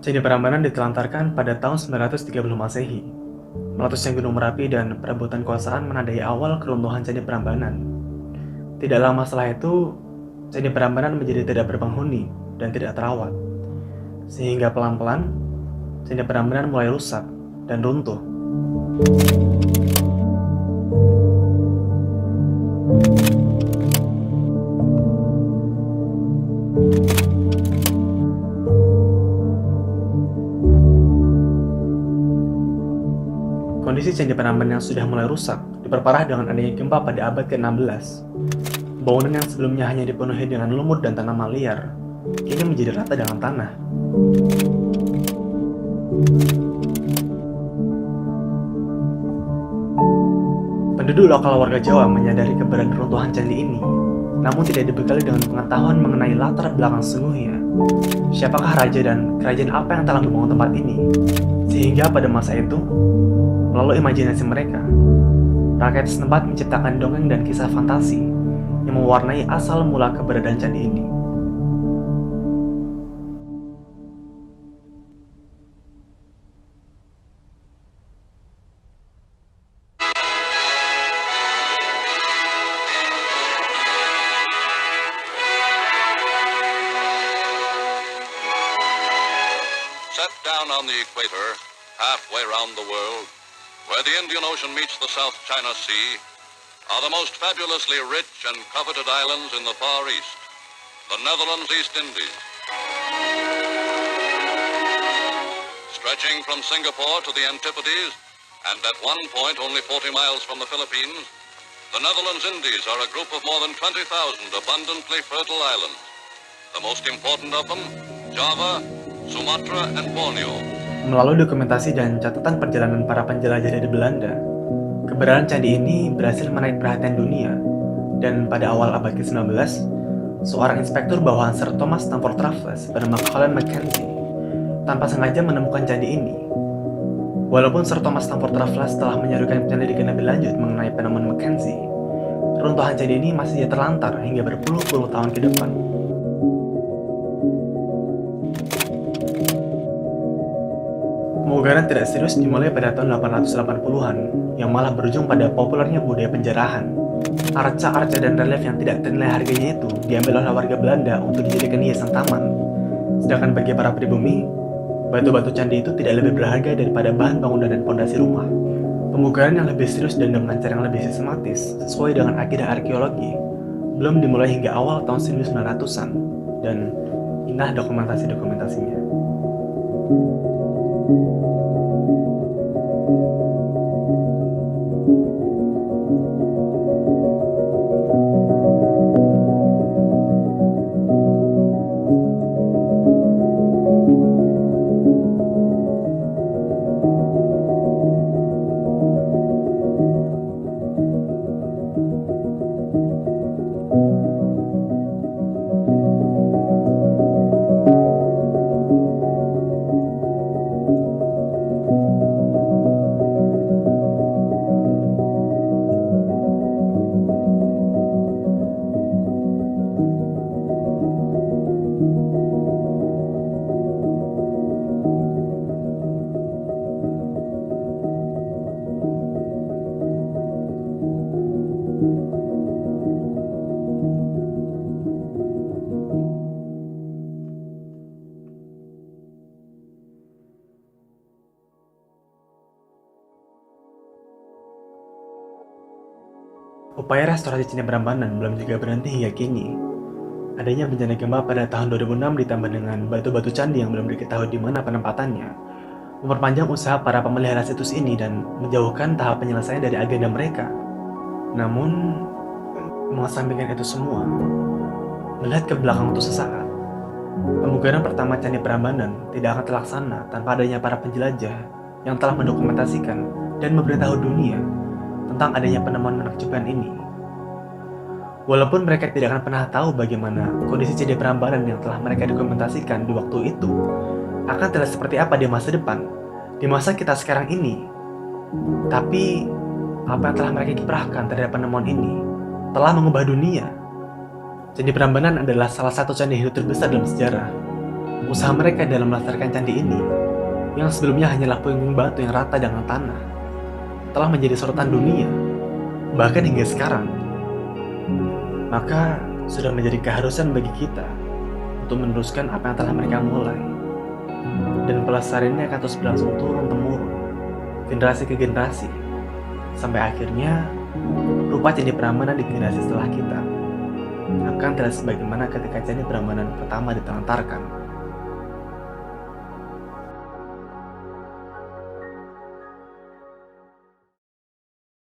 Candi Prambanan ditelantarkan pada tahun 930 Masehi. Meletusnya Gunung Merapi dan perebutan kekuasaan menandai awal keruntuhan Candi Prambanan. Tidak lama setelah itu, Candi Prambanan menjadi tidak berpenghuni dan tidak terawat. Sehingga pelan-pelan, Candi Prambanan mulai rusak dan runtuh. Kondisi Candi Prambanan yang sudah mulai rusak diperparah dengan adanya gempa pada abad ke-16. Bangunan yang sebelumnya hanya dipenuhi dengan lumut dan tanaman liar, kini menjadi rata dengan tanah. Penduduk lokal warga Jawa menyadari keberadaan runtuhan candi ini, namun tidak dibekali dengan pengetahuan mengenai latar belakang sesungguhnya. Siapakah raja dan kerajaan apa yang telah membangun tempat ini? Sehingga pada masa itu, melalui imajinasi mereka, rakyat setempat menciptakan dongeng dan kisah fantasi yang mewarnai asal mula keberadaan candi ini. Set down on the equator, halfway round the world, where the Indian Ocean meets the South China Sea, are the most fabulously rich and coveted islands in the Far East, the Netherlands East Indies. Stretching from Singapore to the Antipodes, and at one point only 40 miles from the Philippines, the Netherlands Indies are a group of more than 20,000 abundantly fertile islands. The most important of them, Java, Sumatra, and Borneo. Melalui dokumentasi dan catatan perjalanan para penjelajah dari Belanda, keberadaan candi ini berhasil menarik perhatian dunia. Dan pada awal abad ke-19, seorang inspektur bawahan Sir Thomas Stamford Raffles bernama Colin Mackenzie tanpa sengaja menemukan candi ini. Walaupun Sir Thomas Stamford Raffles telah menyerukan penyelidikan lebih lanjut mengenai penemuan Mackenzie, runtuhan candi ini masih terlantar hingga berpuluh-puluh tahun ke depan. Pemugaran tidak serius dimulai pada tahun 880-an, yang malah berujung pada populernya budaya penjarahan. Arca-arca dan relief yang tidak ternilai harganya itu diambil oleh warga Belanda untuk dijadikan hiasan taman. Sedangkan bagi para pribumi, batu-batu candi itu tidak lebih berharga daripada bahan bangunan dan pondasi rumah. Pemugaran yang lebih serius dan dengan cara yang lebih sistematis, sesuai dengan akidah arkeologi, belum dimulai hingga awal tahun 1900-an, dan inilah dokumentasi-dokumentasinya. Upaya restorasi Candi Prambanan belum juga berhenti hingga kini. Adanya bencana gempa pada tahun 2006 ditambah dengan batu-batu candi yang belum diketahui di mana penempatannya, memperpanjang usaha para pemelihara situs ini dan menjauhkan tahap penyelesaian dari agenda mereka. Namun, mengesampingkan itu semua, melihat ke belakang untuk sesaat, pemugaran pertama Candi Prambanan tidak akan terlaksana tanpa adanya para penjelajah yang telah mendokumentasikan dan memberitahu dunia tentang adanya penemuan menakjubkan ini. Walaupun mereka tidak akan pernah tahu bagaimana kondisi Candi Prambanan yang telah mereka dokumentasikan di waktu itu akan terlihat seperti apa di masa depan, di masa kita sekarang ini. Tapi, apa yang telah mereka kiprahkan terhadap penemuan ini telah mengubah dunia. Candi Prambanan adalah salah satu candi Hindu terbesar dalam sejarah. Usaha mereka dalam melestarikan candi ini, yang sebelumnya hanyalah puing batu yang rata dengan tanah, telah menjadi sorotan dunia, bahkan hingga sekarang. Maka, sudah menjadi keharusan bagi kita untuk meneruskan apa yang telah mereka mulai. Dan pelestarian ini akan terus berlangsung turun-temurun, generasi ke generasi, sampai akhirnya rupa Candi Prambanan di generasi setelah kita akan terlihat sebagaimana ketika Candi Prambanan pertama ditelantarkan.